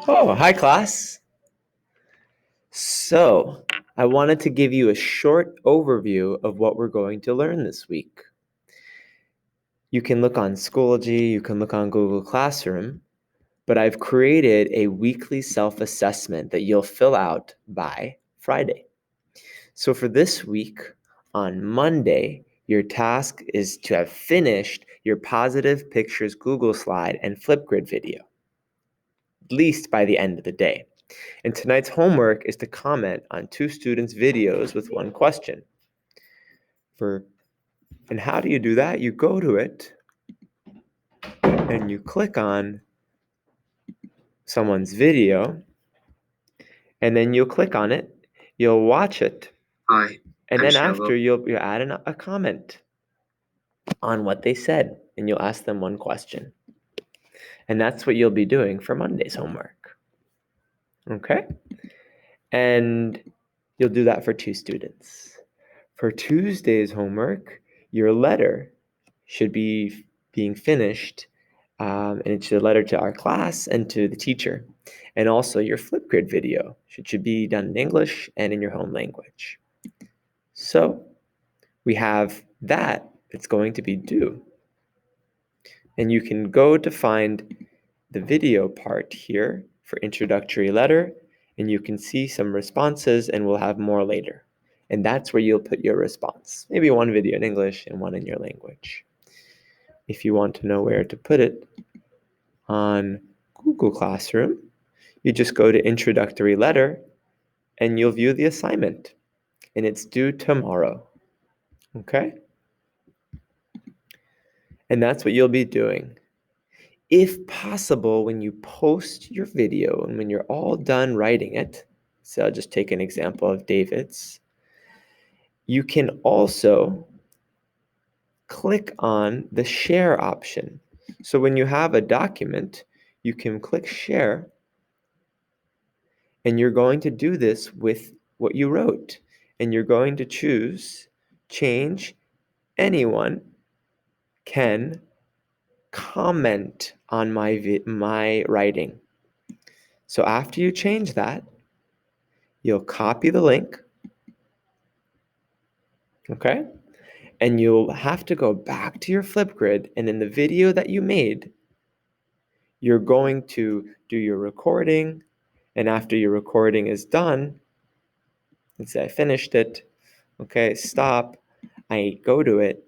Oh, hi class. So, I wanted to give you a short overview of what we're going to learn this week. You can look on Schoology, you can look on Google Classroom, but I've created a weekly self-assessment that you'll fill out by Friday. So for this week, on Monday, your task is to have finished your positive pictures Google slide and Flipgrid video, at least by the end of the day. And tonight's homework is to comment on two students' videos with one question. And how do you do that? You go to it and you click on someone's video, and then you'll click on it, you'll watch it, Hi, and I'm then Shava. after you'll add a comment on what they said, and you'll ask them one question. And that's what you'll be doing for Monday's homework. Okay? And you'll do that for two students. For Tuesday's homework, your letter should be being finished, and it's a letter to our class and to the teacher. And also your Flipgrid video should be done in English and in your home language. So we have that it's going to be due. And you can go to find the video part here for introductory letter, and you can see some responses, and we'll have more later. And that's where you'll put your response. Maybe one video in English and one in your language. If you want to know where to put it on Google Classroom, you just go to introductory letter and you'll view the assignment, and it's due tomorrow. Okay? And that's what you'll be doing. If possible, when you post your video and when you're all done writing it, so I'll just take an example of David's, you can also click on the share option. So when you have a document, you can click share, and you're going to do this with what you wrote, and you're going to choose change. Anyone can comment on my writing. So after you change that, you'll copy the link, okay? And you'll have to go back to your Flipgrid, and in the video that you made, you're going to do your recording, and after your recording is done, let's say I finished it, okay, stop, I go to it,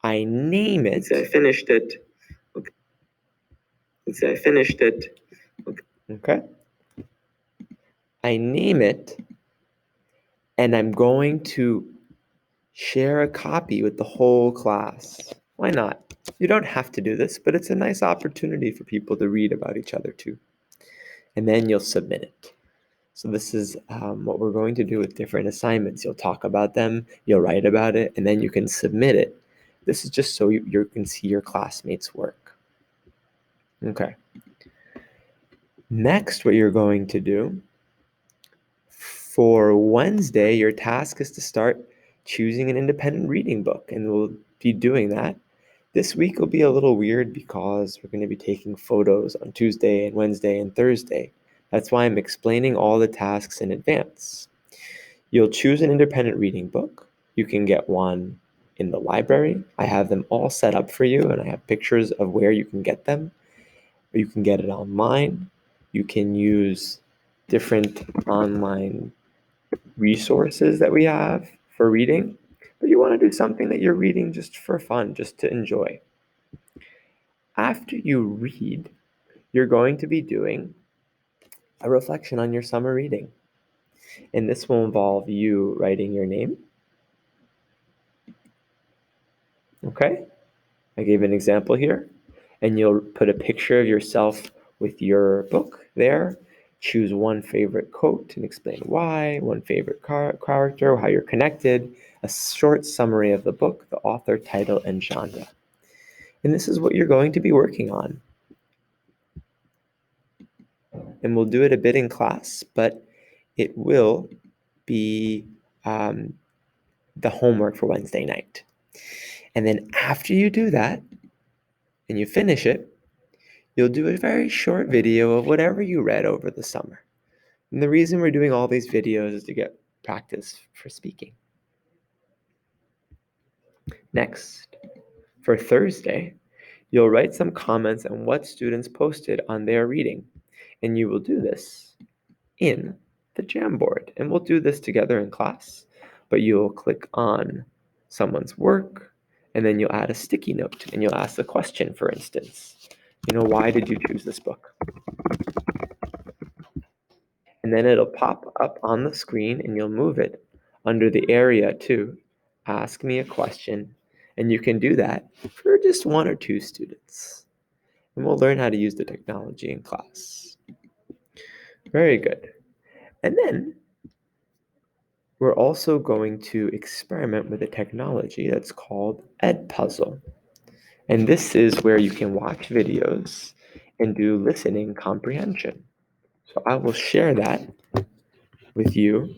I name it. I finished it. I finished it. Okay. I name it, and I'm going to share a copy with the whole class. Why not? You don't have to do this, but it's a nice opportunity for people to read about each other too. And then you'll submit it. So this is what we're going to do with different assignments. You'll talk about them, you'll write about it, and then you can submit it. This is just so you can see your classmates' work. Okay. Next, what you're going to do, for Wednesday, your task is to start choosing an independent reading book, and we'll be doing that. This week will be a little weird because we're going to be taking photos on Tuesday and Wednesday and Thursday. That's why I'm explaining all the tasks in advance. You'll choose an independent reading book. You can get one in the library. I have them all set up for you, and I have pictures of where you can get them. You can get it online. You can use different online resources that we have for reading, but you want to do something that you're reading just for fun, just to enjoy. After you read, you're going to be doing a reflection on your summer reading. And this will involve you writing your name. Okay? I gave an example here. And you'll put a picture of yourself with your book there. Choose one favorite quote and explain why, one favorite character, how you're connected, a short summary of the book, the author, title, and genre. And this is what you're going to be working on. And we'll do it a bit in class, but it will be the homework for Wednesday night. And then after you do that and you finish it, you'll do a very short video of whatever you read over the summer. And the reason we're doing all these videos is to get practice for speaking. Next, for Thursday, you'll write some comments on what students posted on their reading. And you will do this in the Jamboard. And we'll do this together in class. But you'll click on someone's work, and then you'll add a sticky note, and you'll ask a question, for instance. Why did you choose this book? And then it'll pop up on the screen, and you'll move it under the area to ask me a question. And you can do that for just 1 or 2 students. And we'll learn how to use the technology in class. Very good. And then we're also going to experiment with a technology that's called Edpuzzle. And this is where you can watch videos and do listening comprehension. So I will share that with you.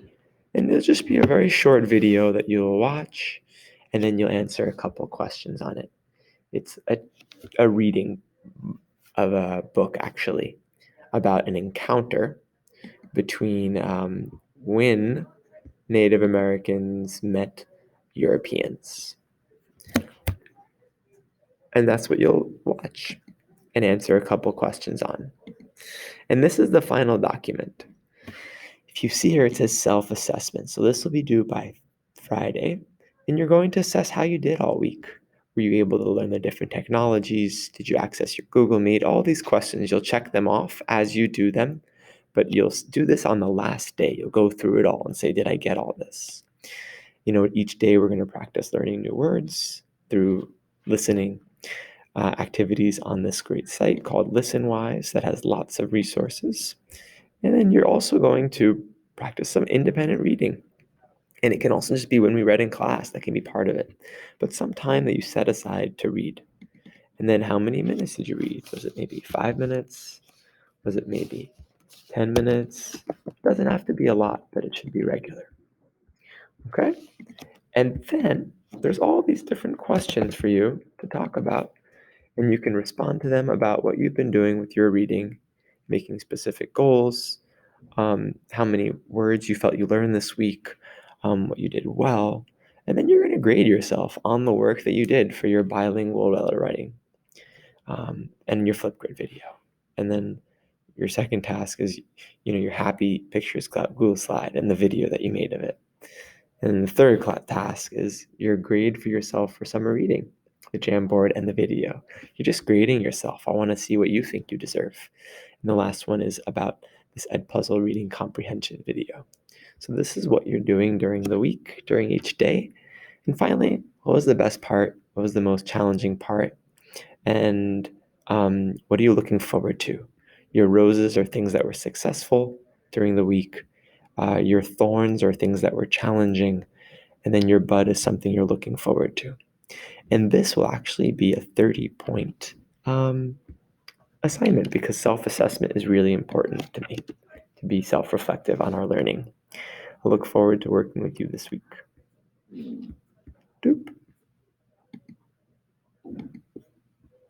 And it'll just be a very short video that you'll watch, and then you'll answer a couple questions on it. It's a reading of a book, actually, about an encounter between when Native Americans met Europeans. And that's what you'll watch and answer a couple questions on. And this is the final document. If you see here, it says self-assessment. So this will be due by Friday, and you're going to assess how you did all week. Were you able to learn the different technologies? Did you access your Google Meet? All these questions, you'll check them off as you do them, but you'll do this on the last day. You'll go through it all and say, did I get all this? Each day we're going to practice learning new words through listening activities on this great site called ListenWise that has lots of resources. And then you're also going to practice some independent reading. And it can also just be when we read in class, that can be part of it. But some time that you set aside to read. And then how many minutes did you read? Was it maybe 5 minutes? Was it maybe 10 minutes? It doesn't have to be a lot, but it should be regular. Okay? And then there's all these different questions for you to talk about. And you can respond to them about what you've been doing with your reading, making specific goals, how many words you felt you learned this week, what you did well. And then you're going to grade yourself on the work that you did for your bilingual letter writing and your Flipgrid video. And then your second task is, your happy pictures Google slide and the video that you made of it. And the third task is your grade for yourself for summer reading, the Jamboard and the video. You're just grading yourself. I want to see what you think you deserve. And the last one is about this Edpuzzle reading comprehension video. So this is what you're doing during the week, during each day. And finally, what was the best part? What was the most challenging part? And what are you looking forward to? Your roses are things that were successful during the week. Your thorns are things that were challenging. And then your bud is something you're looking forward to. And this will actually be a 30-point assignment because self-assessment is really important to me, to be self-reflective on our learning. I look forward to working with you this week. Doop.